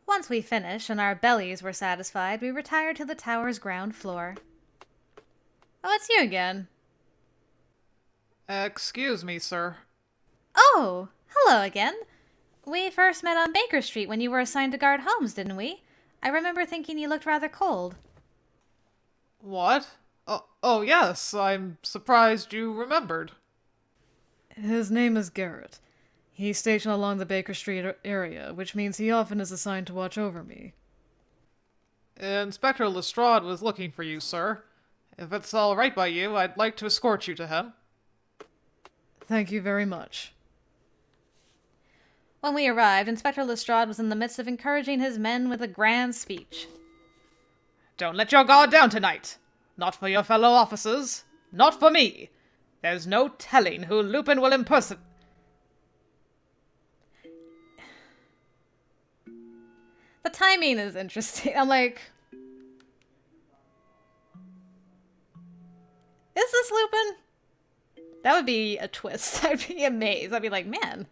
Once we finished and our bellies were satisfied, we retired to the tower's ground floor. Oh, it's you again. Excuse me, sir. Oh, hello again. We first met on Baker Street when you were assigned to guard Holmes, didn't we? I remember thinking you looked rather cold. What? Oh yes, I'm surprised you remembered. His name is Garrett. He's stationed along the Baker Street area, which means he often is assigned to watch over me. Inspector Lestrade was looking for you, sir. If it's all right by you, I'd like to escort you to him. Thank you very much. When we arrived, Inspector Lestrade was in the midst of encouraging his men with a grand speech. Don't let your guard down tonight. Not for your fellow officers. Not for me. There's no telling who Lupin will impersonate. The timing is interesting. I'm like, is this Lupin? That would be a twist. I'd be amazed. I'd be like, man,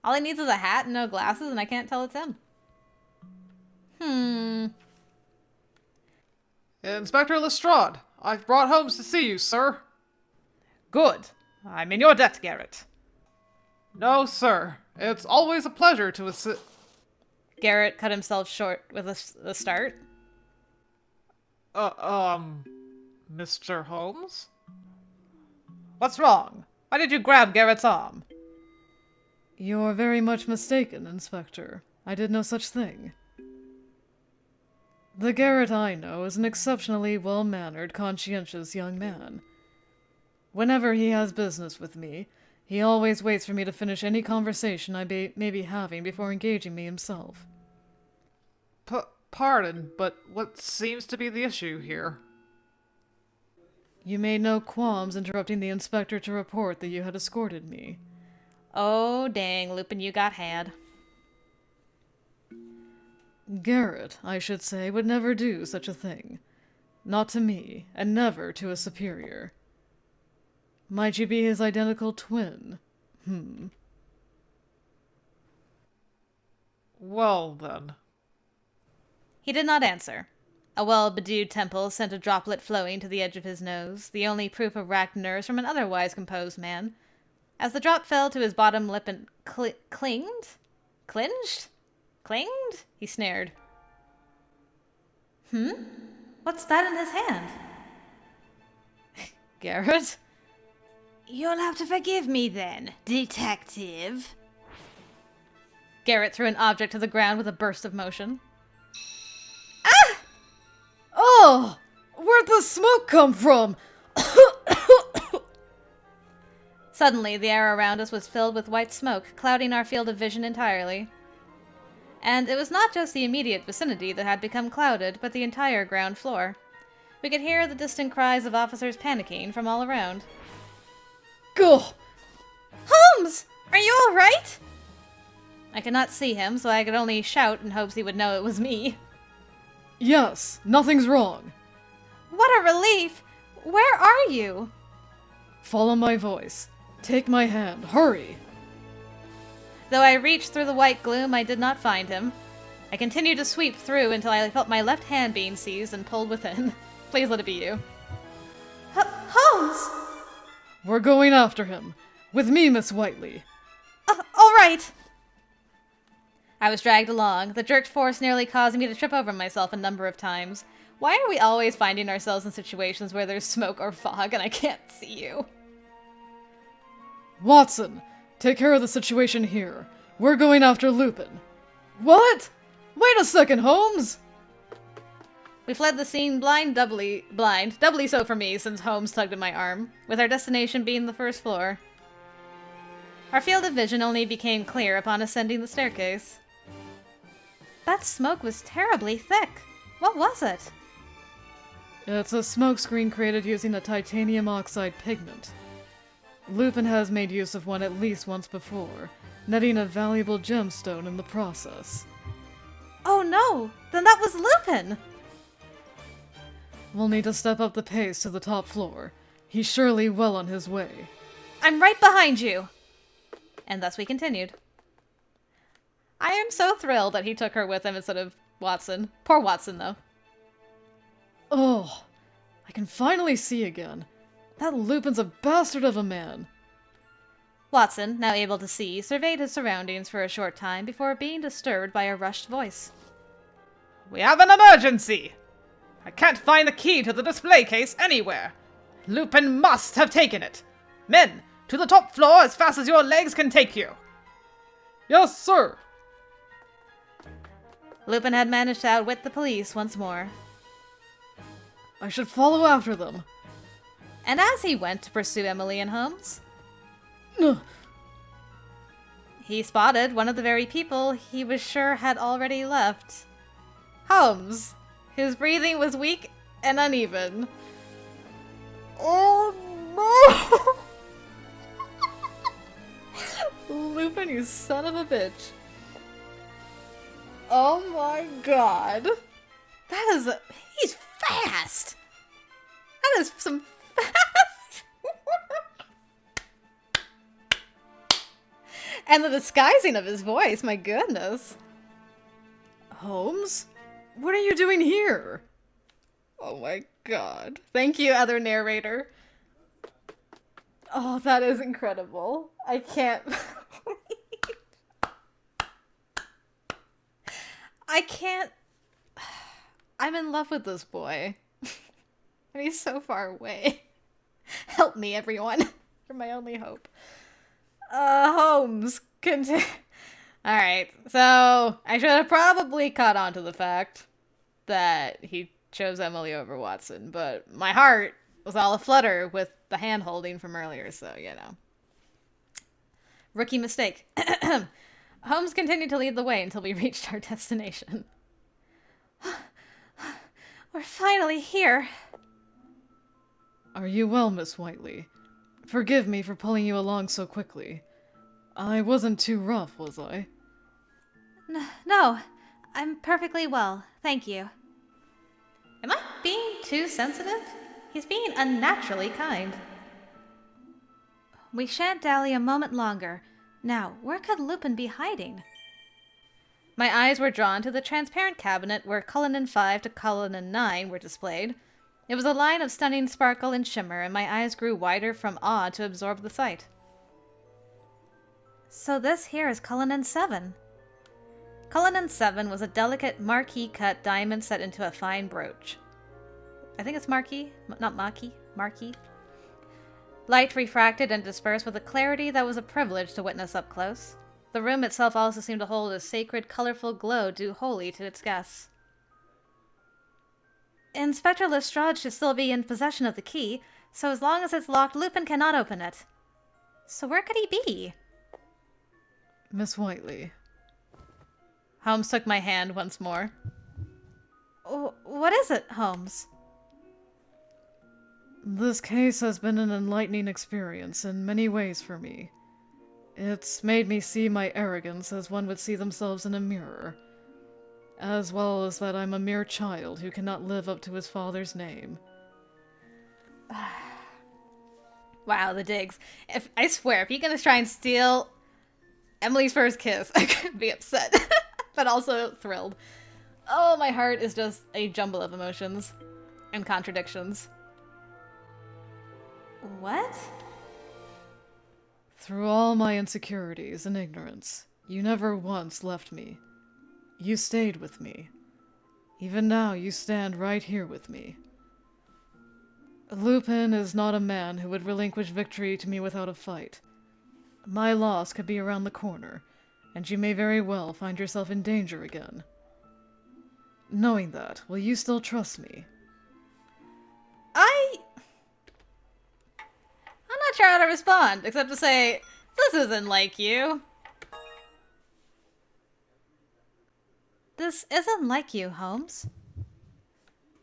all he needs is a hat and no glasses, and I can't tell it's him. Inspector Lestrade, I've brought Holmes to see you, sir. Good. I'm in your debt, Garrett. No, sir. It's always a pleasure to assist. Garrett cut himself short with a start. Mr. Holmes? What's wrong? Why did you grab Garrett's arm? You're very much mistaken, Inspector. I did no such thing. The Garrett I know is an exceptionally well-mannered, conscientious young man. Whenever he has business with me, he always waits for me to finish any conversation I may be having before engaging me himself. Pardon, but what seems to be the issue here? You made no qualms interrupting the inspector to report that you had escorted me. Oh, dang, Lupin, you got had. Garrett, I should say, would never do such a thing. Not to me, and never to a superior. Might you be his identical twin? Well, then. He did not answer. A well-bedewed temple sent a droplet flowing to the edge of his nose, the only proof of racked nerves from an otherwise composed man. As the drop fell to his bottom lip and clinged? He snared. What's that in his hand? Garrett? You'll have to forgive me then, detective. Garrett threw an object to the ground with a burst of motion. Ah! Oh! Where'd the smoke come from? Suddenly, the air around us was filled with white smoke, clouding our field of vision entirely. And it was not just the immediate vicinity that had become clouded, but the entire ground floor. We could hear the distant cries of officers panicking from all around. Go! Holmes! Are you all right? I could not see him, so I could only shout in hopes he would know it was me. Yes, nothing's wrong. What a relief! Where are you? Follow my voice. Take my hand. Hurry! Though I reached through the white gloom, I did not find him. I continued to sweep through until I felt my left hand being seized and pulled within. Please let it be you. Holmes! We're going after him. With me, Miss Whiteley. All right. I was dragged along, the jerked force nearly causing me to trip over myself a number of times. Why are we always finding ourselves in situations where there's smoke or fog and I can't see you? Watson, take care of the situation here. We're going after Lupin. What? Wait a second, Holmes! We fled the scene doubly so for me since Holmes tugged at my arm, with our destination being the first floor. Our field of vision only became clear upon ascending the staircase. That smoke was terribly thick. What was it? It's a smokescreen created using a titanium oxide pigment. Lupin has made use of one at least once before, netting a valuable gemstone in the process. Oh no! Then that was Lupin! We'll need to step up the pace to the top floor. He's surely well on his way. I'm right behind you! And thus we continued. I am so thrilled that he took her with him instead of Watson. Poor Watson, though. Oh, I can finally see again. That Lupin's a bastard of a man. Watson, now able to see, surveyed his surroundings for a short time before being disturbed by a rushed voice. We have an emergency! I can't find the key to the display case anywhere. Lupin must have taken it. Men, to the top floor as fast as your legs can take you. Yes, sir. Lupin had managed to outwit the police once more. I should follow after them. And as he went to pursue Emily and Holmes, he spotted one of the very people he was sure had already left. Holmes, whose breathing was weak and uneven. Oh no! Lupin, you son of a bitch. Oh my god. That is he's fast! That is some fast work! And the disguising of his voice, my goodness. Holmes? What are you doing here? Oh my god. Thank you, other narrator. Oh, that is incredible. I can't... I can't... I'm in love with this boy. And he's so far away. Help me, everyone. You're my only hope. Holmes, continue. Alright, so I should have probably caught on to the fact that he chose Emily over Watson, but my heart was all aflutter with the hand-holding from earlier, so, you know. Rookie mistake. Holmes continued to lead the way until we reached our destination. We're finally here. Are you well, Miss Whiteley? Forgive me for pulling you along so quickly. I wasn't too rough, was I? No, I'm perfectly well, thank you. Am I being too sensitive? He's being unnaturally kind. We shan't dally a moment longer. Now, where could Lupin be hiding? My eyes were drawn to the transparent cabinet where Cullinan 5 to Cullinan 9 were displayed. It was a line of stunning sparkle and shimmer, and my eyes grew wider from awe to absorb the sight. So this here is Cullinan 7. Cullinan 7 was a delicate marquee-cut diamond set into a fine brooch. I think it's marquee, not marquee, marquee. Light refracted and dispersed with a clarity that was a privilege to witness up close. The room itself also seemed to hold a sacred, colorful glow due wholly to its guests. Inspector Lestrade should still be in possession of the key, so as long as it's locked, Lupin cannot open it. So where could he be? Miss Whiteley. Holmes took my hand once more. What is it, Holmes? This case has been an enlightening experience in many ways for me. It's made me see my arrogance as one would see themselves in a mirror, as well as that I'm a mere child who cannot live up to his father's name. Wow, the digs. I swear, if you're gonna try and steal Emily's first kiss, I could be upset, but also thrilled. Oh, my heart is just a jumble of emotions and contradictions. What? Through all my insecurities and ignorance, you never once left me. You stayed with me. Even now, you stand right here with me. Lupin is not a man who would relinquish victory to me without a fight. My loss could be around the corner, and you may very well find yourself in danger again. Knowing that, will you still trust me? I'm not sure how to respond, except to say, this isn't like you. This isn't like you, Holmes.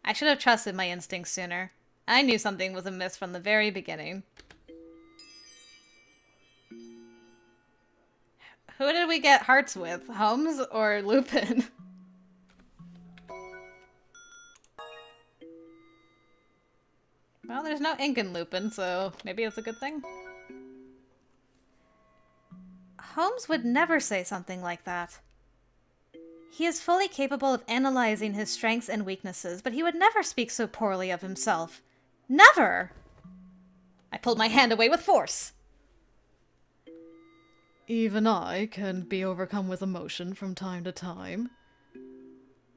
I should have trusted my instincts sooner. I knew something was amiss from the very beginning. Who did we get hearts with, Holmes or Lupin? Well, there's no ink in Lupin, so maybe it's a good thing. Holmes would never say something like that. He is fully capable of analyzing his strengths and weaknesses, but he would never speak so poorly of himself. Never! I pulled my hand away with force. Even I can be overcome with emotion from time to time.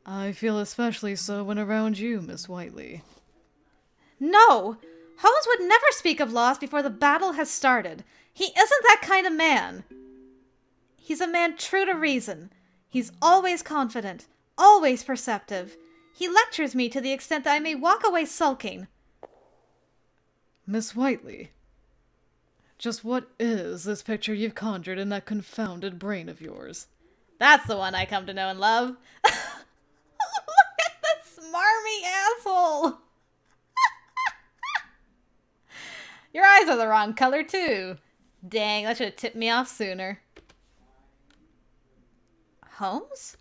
I feel especially so when around you, Miss Whiteley. No! Holmes would never speak of loss before the battle has started. He isn't that kind of man. He's a man true to reason. He's always confident, always perceptive. He lectures me to the extent that I may walk away sulking. Miss Whiteley, just what is this picture you've conjured in that confounded brain of yours? That's the one I come to know and love. Look at that smarmy asshole! Your eyes are the wrong color, too. Dang, that should have tipped me off sooner. Holmes?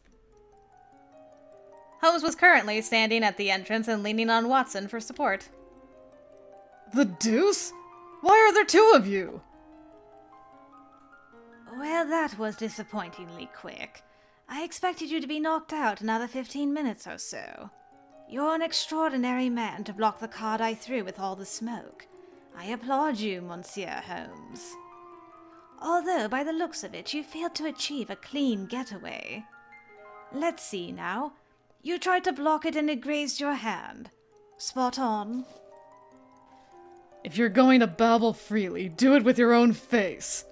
Holmes was currently standing at the entrance and leaning on Watson for support. The deuce? Why are there two of you? Well, that was disappointingly quick. I expected you to be knocked out another 15 minutes or so. You're an extraordinary man to block the card I threw with all the smoke. I applaud you, Monsieur Holmes. Although, by the looks of it, you failed to achieve a clean getaway. Let's see now. You tried to block it and it grazed your hand. Spot on. If you're going to babble freely, do it with your own face.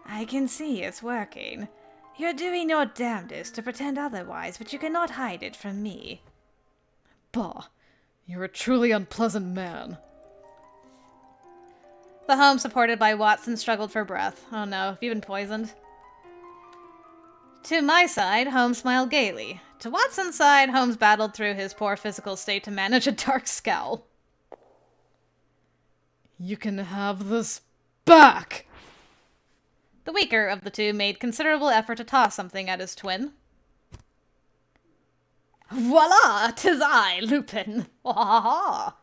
I can see it's working. You're doing your damnedest to pretend otherwise, but you cannot hide it from me. Bah, you're a truly unpleasant man. The Holmes supported by Watson struggled for breath. Oh no, have you been poisoned? To my side, Holmes smiled gaily. To Watson's side, Holmes battled through his poor physical state to manage a dark scowl. You can have this back! The weaker of the two made considerable effort to toss something at his twin. Voila! 'Tis I, Lupin! Ha ha ha!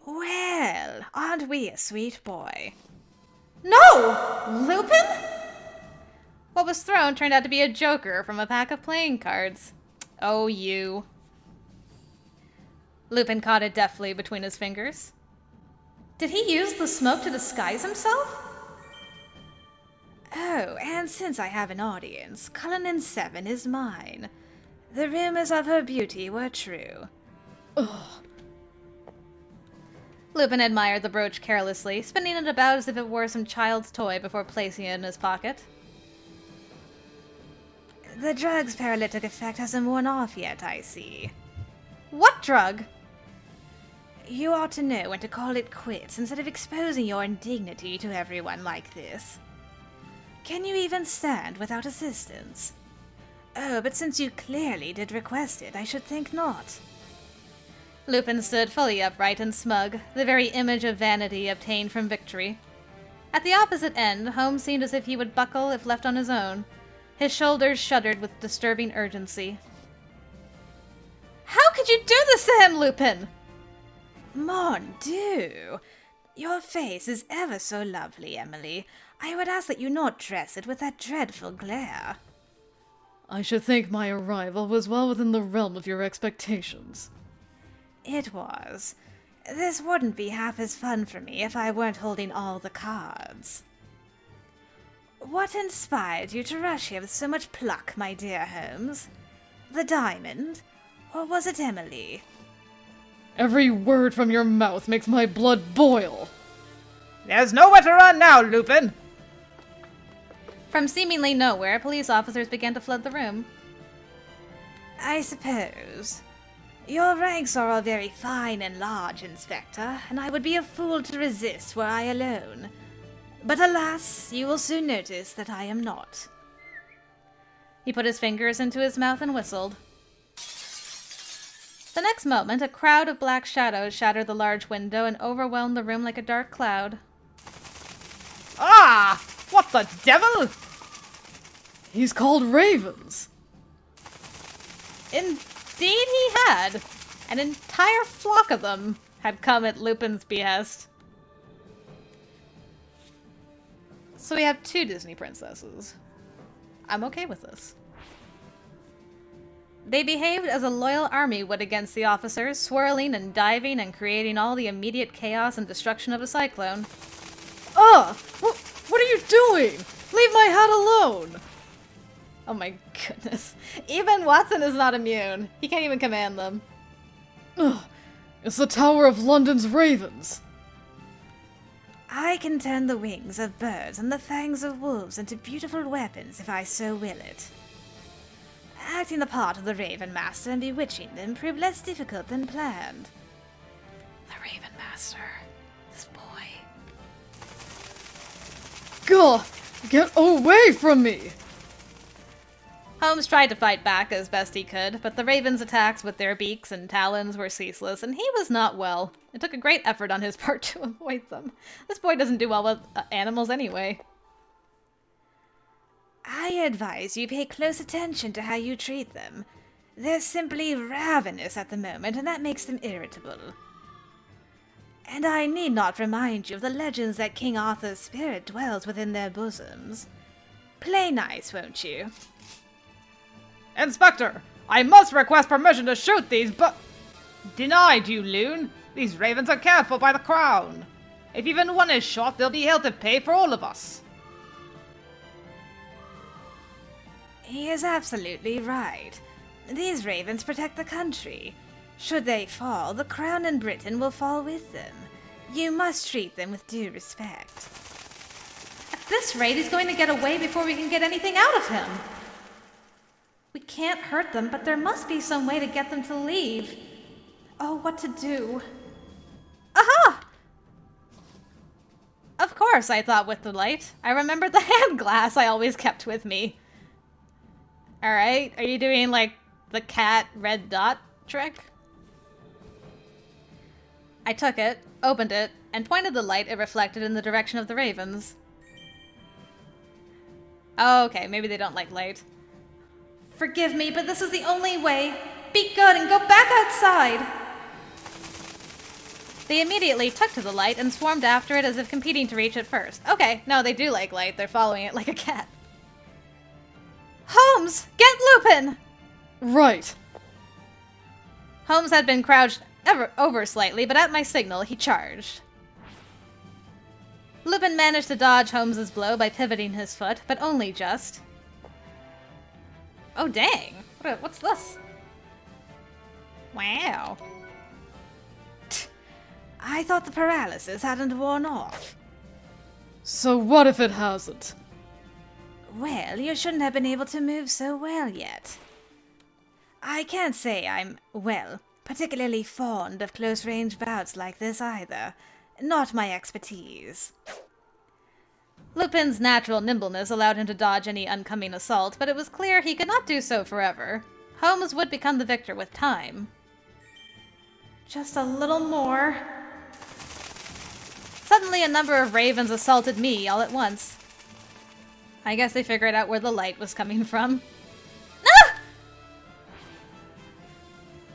Well, aren't we a sweet boy? No! Lupin? What was thrown turned out to be a joker from a pack of playing cards. Oh, you. Lupin caught it deftly between his fingers. Did he use the smoke to disguise himself? Oh, and since I have an audience, Cullinan 7 is mine. The rumors of her beauty were true. Ugh. Lupin admired the brooch carelessly, spinning it about as if it were some child's toy before placing it in his pocket. The drug's paralytic effect hasn't worn off yet, I see. What drug? You ought to know when to call it quits instead of exposing your indignity to everyone like this. Can you even stand without assistance? Oh, but since you clearly did request it, I should think not. Lupin stood fully upright and smug, the very image of vanity obtained from victory. At the opposite end, Holmes seemed as if he would buckle if left on his own. His shoulders shuddered with disturbing urgency. How could you do this to him, Lupin? Mon Dieu! Your face is ever so lovely, Emily. I would ask that you not dress it with that dreadful glare. I should think my arrival was well within the realm of your expectations. It was. This wouldn't be half as fun for me if I weren't holding all the cards. What inspired you to rush here with so much pluck, my dear Holmes? The diamond? Or was it Emily? Every word from your mouth makes my blood boil. There's nowhere to run now, Lupin. From seemingly nowhere, police officers began to flood the room. I suppose. Your ranks are all very fine and large, Inspector, and I would be a fool to resist were I alone. But alas, you will soon notice that I am not. He put his fingers into his mouth and whistled. The next moment, a crowd of black shadows shattered the large window and overwhelmed the room like a dark cloud. Ah! What the devil? He's called ravens. Indeed he had. An entire flock of them had come at Lupin's behest. So we have two Disney princesses. I'm okay with this. They behaved as a loyal army would against the officers, swirling and diving and creating all the immediate chaos and destruction of a cyclone. Ugh! What are you doing? Leave my hat alone! Oh my goodness. Even Watson is not immune. He can't even command them. Ugh! It's the Tower of London's ravens. I can turn the wings of birds and the fangs of wolves into beautiful weapons if I so will it. Acting the part of the Raven Master and bewitching them proved less difficult than planned. The Raven Master. This boy. Gah! Get away from me! Holmes tried to fight back as best he could, but the ravens' attacks with their beaks and talons were ceaseless, and he was not well. It took a great effort on his part to avoid them. This boy doesn't do well with animals anyway. I advise you pay close attention to how you treat them. They're simply ravenous at the moment, and that makes them irritable. And I need not remind you of the legends that King Arthur's spirit dwells within their bosoms. Play nice, won't you? Inspector, I must request permission to shoot these Denied, you loon. These ravens are cared for by the Crown. If even one is shot, they'll be held to pay for all of us. He is absolutely right. These ravens protect the country. Should they fall, the Crown and Britain will fall with them. You must treat them with due respect. At this rate, he's going to get away before we can get anything out of him. We can't hurt them, but there must be some way to get them to leave. Oh, what to do? Aha! Of course, I thought with delight. I remembered the hand glass I always kept with me. Alright, are you doing, like, the cat red dot trick? I took it, opened it, and pointed the light it reflected in the direction of the ravens. Oh, okay, maybe they don't like light. Forgive me, but this is the only way. Be good and go back outside! They immediately took to the light and swarmed after it as if competing to reach it first. Okay, no, they do like light. They're following it like a cat. Holmes! Get Lupin! Right. Holmes had been crouched over slightly, but at my signal, he charged. Lupin managed to dodge Holmes's blow by pivoting his foot, but only just. Oh, dang. What's this? Wow. I thought the paralysis hadn't worn off. So what if it hasn't? Well, you shouldn't have been able to move so well yet. I can't say I'm, well, particularly fond of close-range bouts like this either. Not my expertise. Lupin's natural nimbleness allowed him to dodge any oncoming assault, but it was clear he could not do so forever. Holmes would become the victor with time. Just a little more. Suddenly, a number of ravens assaulted me all at once. I guess they figured out where the light was coming from. Ah!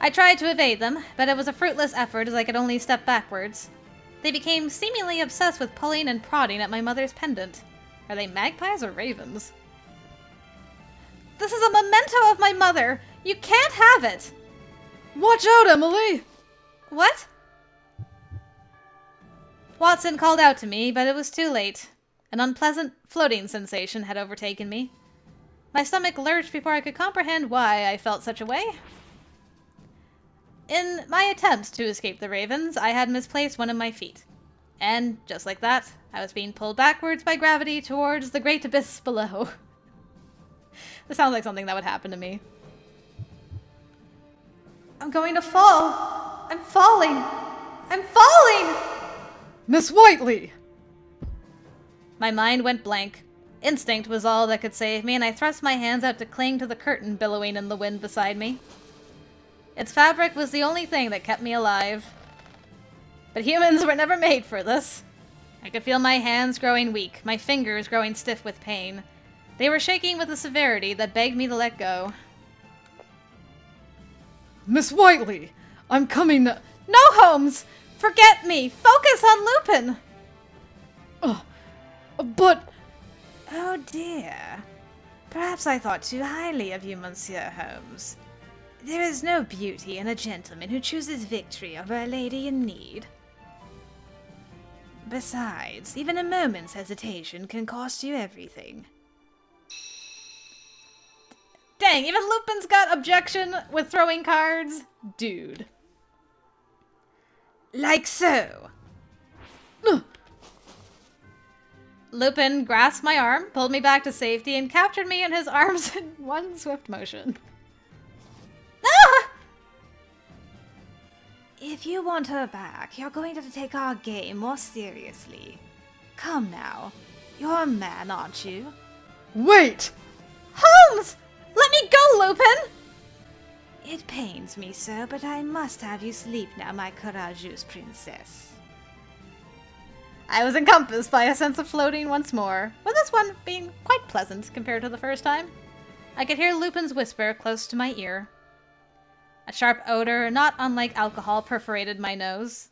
I tried to evade them, but it was a fruitless effort as I could only step backwards. They became seemingly obsessed with pulling and prodding at my mother's pendant. Are they magpies or ravens? This is a memento of my mother! You can't have it! Watch out, Emily! What? Watson called out to me, but it was too late. An unpleasant floating sensation had overtaken me. My stomach lurched before I could comprehend why I felt such a way. In my attempts to escape the ravens, I had misplaced one of my feet. And, just like that, I was being pulled backwards by gravity towards the great abyss below. This sounds like something that would happen to me. I'm going to fall! I'm falling! I'm falling! Miss Whiteley! My mind went blank. Instinct was all that could save me, and I thrust my hands out to cling to the curtain billowing in the wind beside me. Its fabric was the only thing that kept me alive. But humans were never made for this. I could feel my hands growing weak, my fingers growing stiff with pain. They were shaking with a severity that begged me to let go. Miss Whiteley! I'm coming now. No, Holmes! Forget me! Focus on Lupin! But... Oh dear. Perhaps I thought too highly of you, Monsieur Holmes. There is no beauty in a gentleman who chooses victory over a lady in need. Besides, even a moment's hesitation can cost you everything. Dang, even Lupin's got objection with throwing cards? Dude. Like so. Lupin grasped my arm, pulled me back to safety, and captured me in his arms in one swift motion. Ah! If you want her back, you're going to have to take our game more seriously. Come now. You're a man, aren't you? Wait! Holmes! Let me go, Lupin! It pains me so, but I must have you sleep now, my courageous princess. I was encompassed by a sense of floating once more, with this one being quite pleasant compared to the first time. I could hear Lupin's whisper close to my ear. A sharp odor, not unlike alcohol, perforated my nose.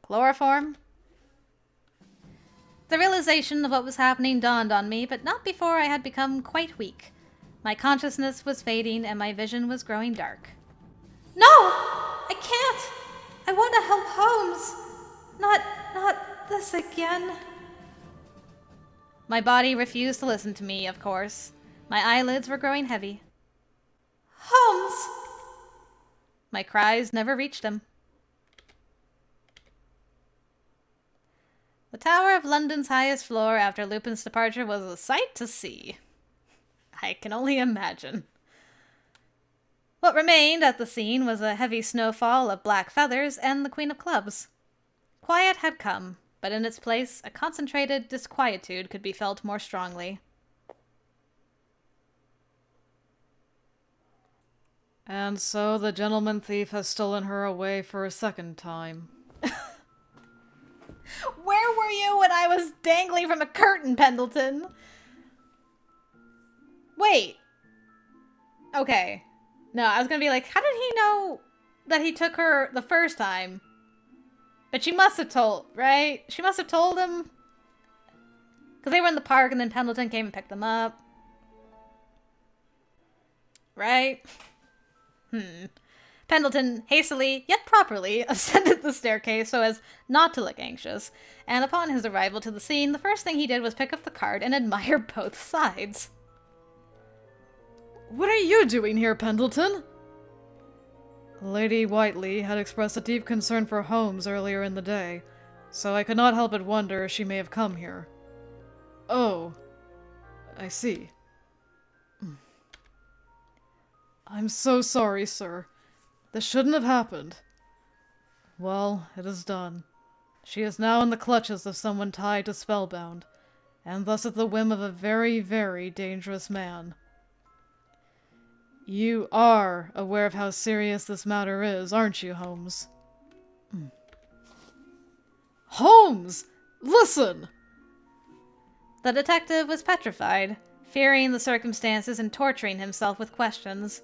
Chloroform? The realization of what was happening dawned on me, but not before I had become quite weak. My consciousness was fading and my vision was growing dark. No! I can't! I want to help Holmes! Not this again. My body refused to listen to me, of course. My eyelids were growing heavy. Holmes! My cries never reached him. The tower of London's highest floor after Lupin's departure was a sight to see. I can only imagine. What remained at the scene was a heavy snowfall of black feathers and the Queen of Clubs. Quiet had come, but in its place, a concentrated disquietude could be felt more strongly. And so the gentleman thief has stolen her away for a second time. Where were you when I was dangling from a curtain, Pendleton? Wait. Okay. No, I was gonna be like, how did he know that he took her the first time? But she must have told, right? She must have told him. Because they were in the park and then Pendleton came and picked them up. Right? Pendleton hastily, yet properly, ascended the staircase so as not to look anxious, and upon his arrival to the scene, the first thing he did was pick up the card and admire both sides. What are you doing here, Pendleton? Lady Whiteley had expressed a deep concern for Holmes earlier in the day, so I could not help but wonder if she may have come here. Oh, I see. I'm so sorry, sir. This shouldn't have happened. Well, it is done. She is now in the clutches of someone tied to spellbound, and thus at the whim of a very, very dangerous man. You are aware of how serious this matter is, aren't you, Holmes? Holmes! Listen! The detective was petrified, fearing the circumstances and torturing himself with questions.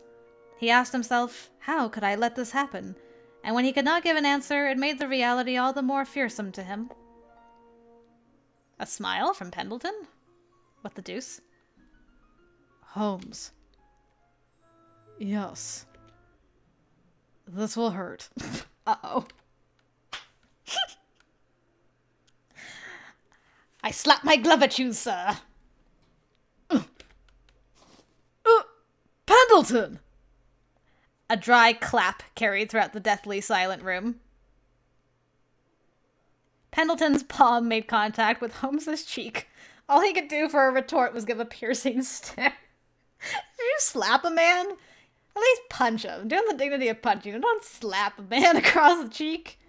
He asked himself, how could I let this happen? And when he could not give an answer, it made the reality all the more fearsome to him. A smile from Pendleton? What the deuce? Holmes. Yes. This will hurt. Uh-oh. I slap my glove at you, sir. Pendleton! A dry clap carried throughout the deathly silent room. Pendleton's palm made contact with Holmes's cheek. All he could do for a retort was give a piercing stare. Did you slap a man? At least punch him. Do the dignity of punching him. Don't slap a man across the cheek.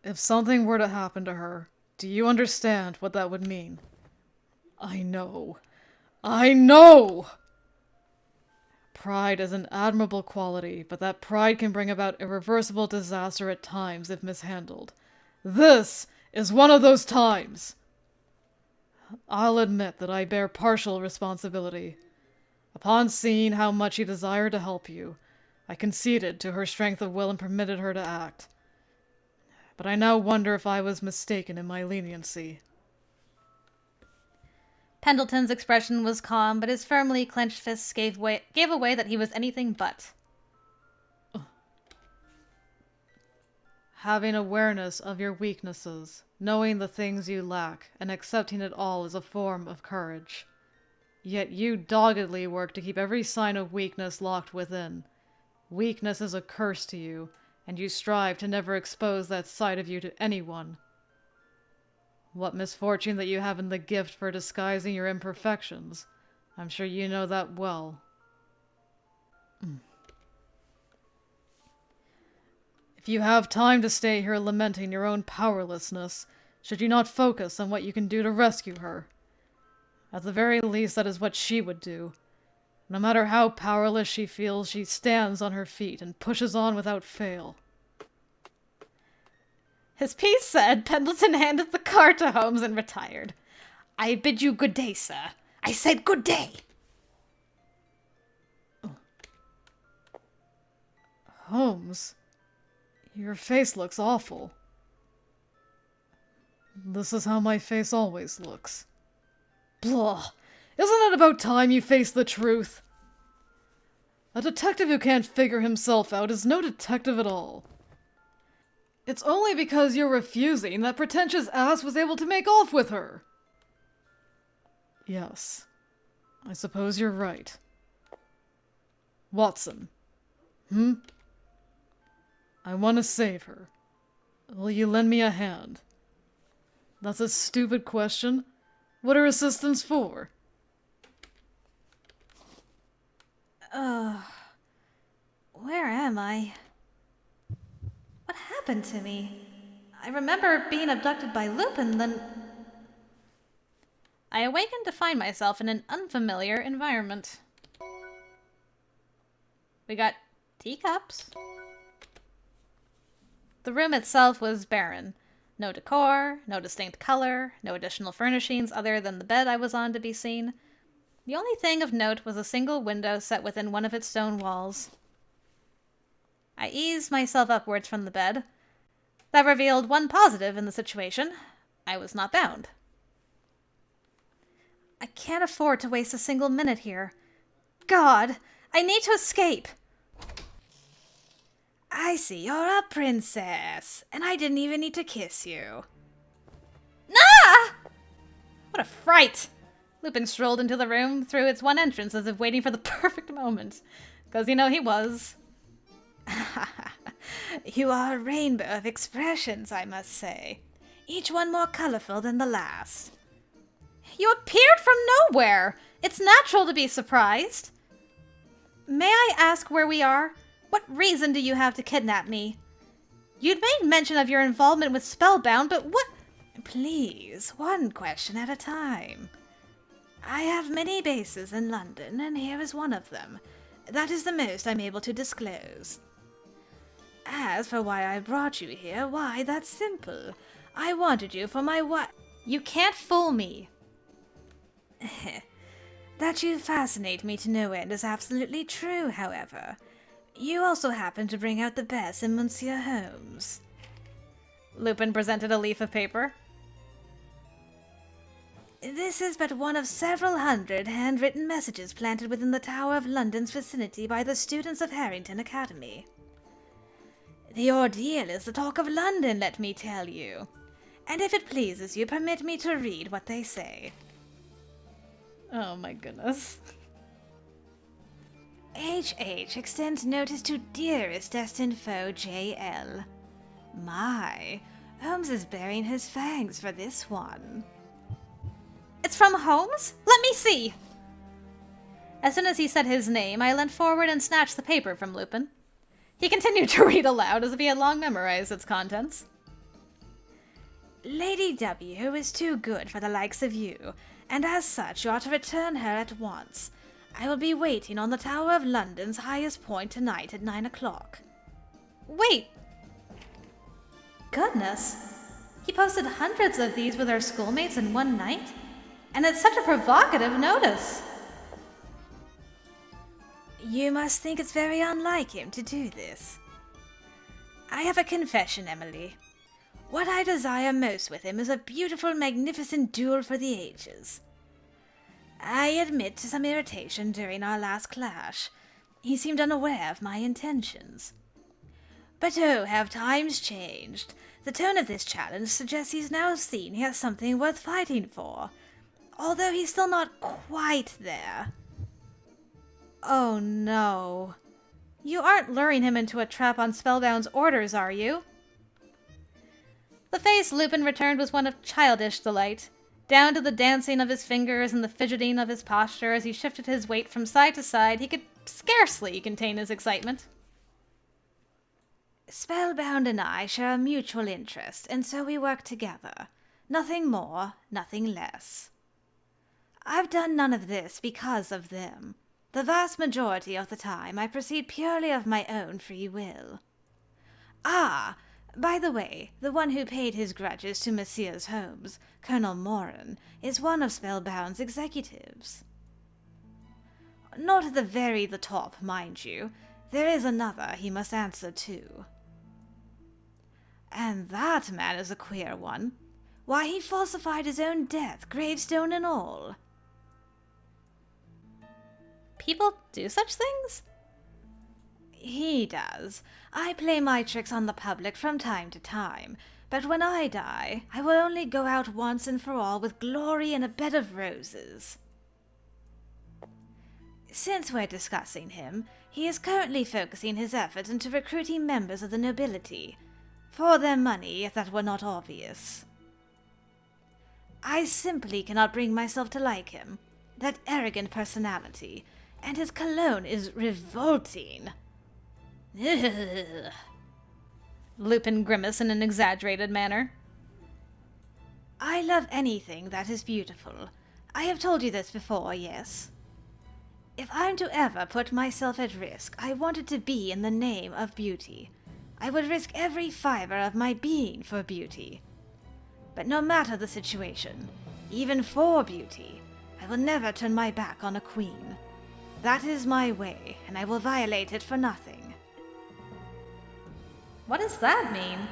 If something were to happen to her, do you understand what that would mean? I know. I know! Pride is an admirable quality, but that pride can bring about irreversible disaster at times if mishandled. This is one of those times! I'll admit that I bear partial responsibility. Upon seeing how much he desired to help you, I conceded to her strength of will and permitted her to act. But I now wonder if I was mistaken in my leniency. Pendleton's expression was calm, but his firmly clenched fists gave away that he was anything but. Having awareness of your weaknesses, knowing the things you lack, and accepting it all is a form of courage. Yet you doggedly work to keep every sign of weakness locked within. Weakness is a curse to you, and you strive to never expose that side of you to anyone. What misfortune that you have in the gift for disguising your imperfections. I'm sure you know that well. If you have time to stay here lamenting your own powerlessness, should you not focus on what you can do to rescue her? At the very least, that is what she would do. No matter how powerless she feels, she stands on her feet and pushes on without fail. His piece said, Pendleton handed the card to Holmes and retired. I bid you good day, sir. I said good day. Holmes, your face looks awful. This is how my face always looks. Blah! Isn't it about time you face the truth? A detective who can't figure himself out is no detective at all. It's only because you're refusing that pretentious ass was able to make off with her. Yes, I suppose you're right. Watson. I want to save her. Will you lend me a hand? That's a stupid question. What are assistants for? Where am I? What happened to me? I remember being abducted by Lupin, then... I awakened to find myself in an unfamiliar environment. We got teacups. The room itself was barren. No decor, no distinct color, no additional furnishings other than the bed I was on to be seen. The only thing of note was a single window set within one of its stone walls. I eased myself upwards from the bed. That revealed one positive in the situation. I was not bound. I can't afford to waste a single minute here. God, I need to escape! I see you're a princess, and I didn't even need to kiss you. Ah! What a fright! Lupin strolled into the room through its one entrance as if waiting for the perfect moment. Because, you know, he was. You are a rainbow of expressions, I must say. Each one more colorful than the last. You appeared from nowhere! It's natural to be surprised. May I ask where we are? What reason do you have to kidnap me? You'd made mention of your involvement with Spellbound, but what... Please, one question at a time. I have many bases in London, and here is one of them. That is the most I'm able to disclose. As for why I brought you here, why, that's simple. I wanted you for my what? You can't fool me. That you fascinate me to no end is absolutely true, however. You also happen to bring out the best in Monsieur Holmes. Lupin presented a leaf of paper. This is but one of several hundred handwritten messages planted within the Tower of London's vicinity by the students of Harrington Academy. The ordeal is the talk of London, let me tell you. And if it pleases you, permit me to read what they say. Oh my goodness. H.H. extends notice to dearest destined foe J.L. My, Holmes is baring his fangs for this one. It's from Holmes? Let me see! As soon as he said his name, I leant forward and snatched the paper from Lupin. He continued to read aloud as if he had long memorized its contents. Lady W. is too good for the likes of you, and as such you are to return her at once. I will be waiting on the Tower of London's highest point tonight at 9 o'clock. Wait! Goodness. He posted hundreds of these with our schoolmates in one night? And it's such a provocative notice. You must think it's very unlike him to do this. I have a confession, Emily. What I desire most with him is a beautiful, magnificent duel for the ages. I admit to some irritation during our last clash. He seemed unaware of my intentions. But oh, have times changed. The tone of this challenge suggests he's now seen he has something worth fighting for, although he's still not quite there. Oh no. You aren't luring him into a trap on Spellbound's orders, are you? The face Lupin returned was one of childish delight, down to the dancing of his fingers and the fidgeting of his posture as he shifted his weight from side to side. He could scarcely contain his excitement. Spellbound and I share a mutual interest, and so we work together. Nothing more, nothing less. I've done none of this because of them. The vast majority of the time I proceed purely of my own free will. Ah, by the way, the one who paid his grudges to Messrs. Holmes, Colonel Moran, is one of Spellbound's executives. Not at the top, mind you. There is another he must answer to. And that man is a queer one. Why, he falsified his own death, gravestone and all. People do such things? He does. I play my tricks on the public from time to time, but when I die, I will only go out once and for all with glory and a bed of roses. Since we're discussing him, he is currently focusing his efforts into recruiting members of the nobility, for their money, if that were not obvious. I simply cannot bring myself to like him, that arrogant personality, and his cologne is revolting. Ugh. Lupin grimaced in an exaggerated manner. I love anything that is beautiful. I have told you this before, yes? If I'm to ever put myself at risk, I want it to be in the name of beauty. I would risk every fiber of my being for beauty. But no matter the situation, even for beauty, I will never turn my back on a queen. That is my way, and I will violate it for nothing. What does that mean?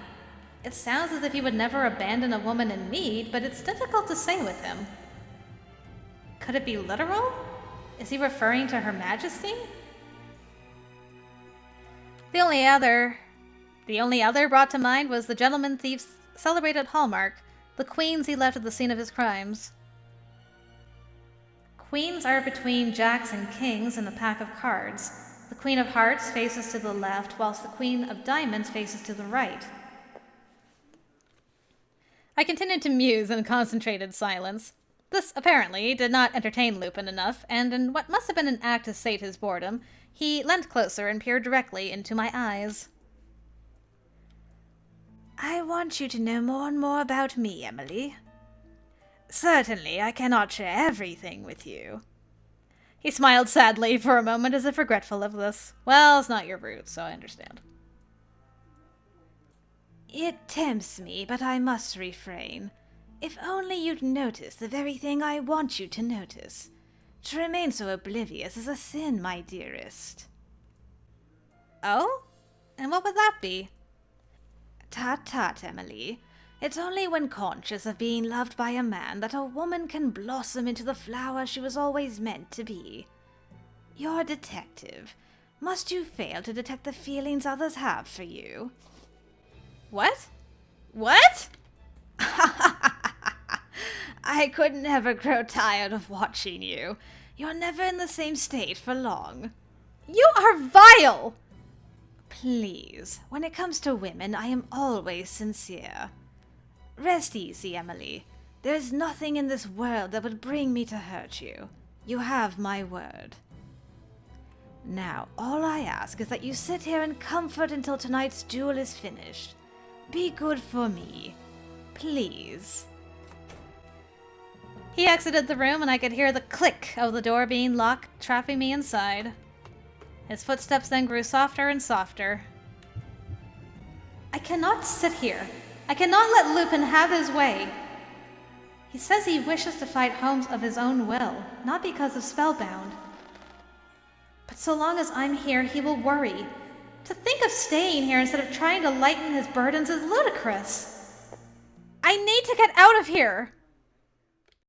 It sounds as if he would never abandon a woman in need, but it's difficult to say with him. Could it be literal? Is he referring to Her Majesty? The only other brought to mind was the gentleman thief's celebrated hallmark, the queens he left at the scene of his crimes. Queens are between jacks and kings in a pack of cards. The Queen of Hearts faces to the left, whilst the Queen of Diamonds faces to the right. I continued to muse in concentrated silence. This, apparently, did not entertain Lupin enough, and in what must have been an act to sate his boredom, he leant closer and peered directly into my eyes. I want you to know more and more about me, Emily. Certainly, I cannot share everything with you. He smiled sadly for a moment, as if regretful of this. Well, it's not your route, so I understand. It tempts me, but I must refrain. If only you'd notice the very thing I want you to notice. To remain so oblivious is a sin, my dearest. Oh? And what would that be? Tut tut, Emily. It's only when conscious of being loved by a man that a woman can blossom into the flower she was always meant to be. You're a detective. Must you fail to detect the feelings others have for you? What? What? I could never grow tired of watching you. You're never in the same state for long. You are vile! Please, when it comes to women, I am always sincere. Rest easy, Emily. There's nothing in this world that would bring me to hurt you. You have my word. Now, all I ask is that you sit here in comfort until tonight's duel is finished. Be good for me. Please. He exited the room, and I could hear the click of the door being locked, trapping me inside. His footsteps then grew softer and softer. I cannot sit here. I cannot let Lupin have his way. He says he wishes to fight Holmes of his own will, not because of Spellbound. But so long as I'm here, he will worry. To think of staying here instead of trying to lighten his burdens is ludicrous. I need to get out of here!